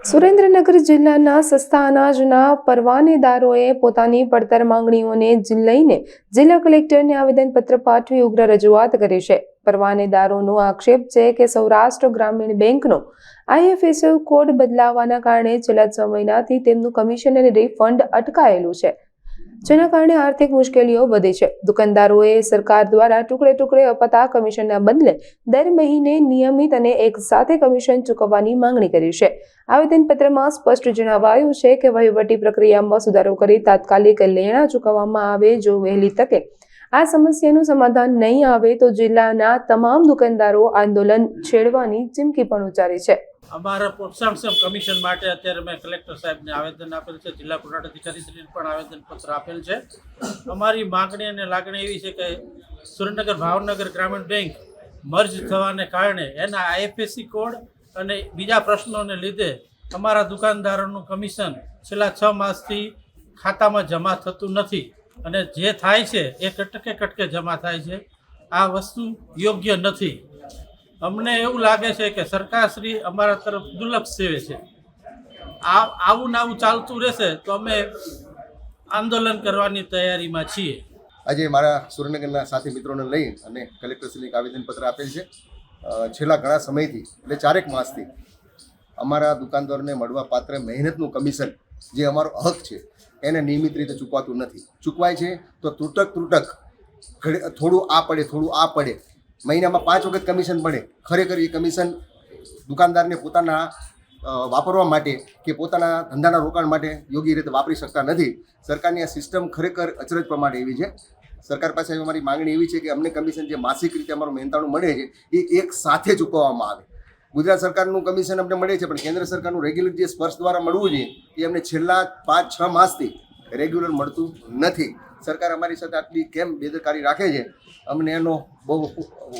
સુરેન્દ્રનગર જિલ્લાના સસ્તા અનાજના પરવાનેદારોએ પોતાની પડતર માંગણીઓને લઈને જિલ્લા કલેક્ટરને આવેદનપત્ર પાઠવી ઉગ્ર રજૂઆત કરી છે. પરવાનેદારોનો આક્ષેપ છે કે સૌરાષ્ટ્ર ગ્રામીણ બેંકનો IFSC કોડ બદલાવાના કારણે છેલ્લા 6 મહિનાથી તેમનું કમિશન અને રિફંડ અટકાયેલું છે, જેના કારણે આર્થિક મુશ્કેલીઓ વધી છે. દુકાનદારોએ સરકાર દ્વારા ટુકડે અપાતા કમિશનના બદલે દર મહિને નિયમિત અને એક સાથે કમિશન ચૂકવવાની માંગણી કરી છે. આવેદનપત્રમાં સ્પષ્ટ જણાવાયું છે કે વહીવટી પ્રક્રિયામાં સુધારો કરી તાત્કાલિક લેણા ચૂકવવામાં આવે. જો વહેલી તકે આ સમસ્યાનું સમાધાન નહીં આવે તો જિલ્લાના તમામ દુકાનદારો આંદોલન છેડવાની ચીમકી પણ ઉચ્ચારી છે. અમારા પ્રોત્સાહન કમિશન માટે અત્યારે મેં કલેક્ટર સાહેબને આવેદન આપેલ છે, જિલ્લા પુરવઠા અધિકારીશ્રીને પણ આવેદનપત્ર આપેલ છે. અમારી માગણી અને લાગણી એવી છે કે સુરેન્દ્રનગર ભાવનગર ગ્રામીણ બેંક મર્જ થવાને કારણે એના IFSC કોડ અને બીજા પ્રશ્નોને લીધે અમારા દુકાનદારોનું કમિશન છેલ્લા 6 માસથી ખાતામાં જમા થતું નથી અને જે થાય છે એ કટકે જમા થાય છે. આ વસ્તુ યોગ્ય નથી. અમને એવું લાગે છે કે સરકારશ્રી અમારા તરફ દુર્લક્ષ સેવે છે. આવું ને આવું ચાલતું રહેશે તો અમે આંદોલન કરવાની તૈયારીમાં છીએ. આજે મારા સુરેન્દ્રનગરના સાથી મિત્રોને લઈ અને કલેક્ટરશ્રીને આવેદનપત્ર આપેલ છે. છેલ્લા ઘણા સમયથી એટલે 4 માસથી અમારા દુકાનદારોને મળવા પાત્ર મહેનતનું કમિશન જે અમારો હક છે એને નિયમિત રીતે ચૂકવાતું નથી. ચૂકવાય છે તો તૂટક થોડું આ પડે મહિનામાં 5 વખત કમિશન પડે. ખરેખર એ કમિશન દુકાનદારને પોતાના વાપરવા માટે કે પોતાના ધંધાના રોકાણ માટે યોગ્ય રીતે વાપરી શકતા નથી. સરકારની આ સિસ્ટમ ખરેખર અચરજ પ્રમાણે એવી છે. સરકાર પાસે અમારી માંગણી એવી છે કે અમને કમિશન જે માસિક રીતે અમારું મહેનતાણું મળે છે એ એક સાથે ચૂકવવામાં આવે. ગુજરાત સરકારનું કમિશન અમને મળે છે પણ કેન્દ્ર સરકારનું રેગ્યુલર જે સ્પર્શ દ્વારા મળવું જોઈએ એ અમને છેલ્લા 5-6 માસથી રેગ્યુલર મળતું નથી. સરકાર અમારી સાથે આટલી કેમ બેદરકારી રાખે છે અમને એનો બહુ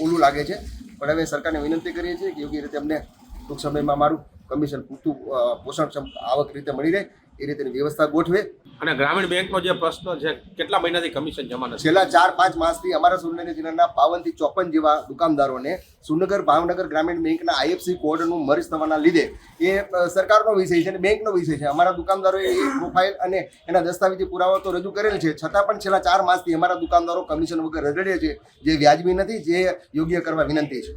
ઓલું લાગે છે. પણ હવે સરકારને વિનંતી કરીએ છીએ કે યોગ્ય રીતે અમને ટૂંક સમયમાં મારું કમિશન પૂરતું પોષણક્ષમ આવક રીતે મળી રહે એ રીતેની વ્યવસ્થા ગોઠવે. અને ગ્રામીણ બેંકનો જે પ્રશ્ન છે કેટલા મહિનાથી કમિશન જમા નથી? છેલ્લા 4-5 માસથી અમારા સુરેન્દ્રનગર જિલ્લાના 52 થી 54 જેવા દુકાનદારોને સુરેન્દ્રનગર ભાવનગર ગ્રામીણ બેંકના IFSC કોડનું મર્જ થવાના લીધે એ સરકારનો વિષય છે અને બેંકનો વિષય છે. અમારા દુકાનદારોએ એ પ્રોફાઇલ અને એના દસ્તાવેજી પુરાવા તો રજૂ કરેલ છે, છતાં પણ છેલ્લા 4 માસથી અમારા દુકાનદારો કમિશન વગર રગડે છે, જે વ્યાજબી નથી, જે યોગ્ય કરવા વિનંતી છે.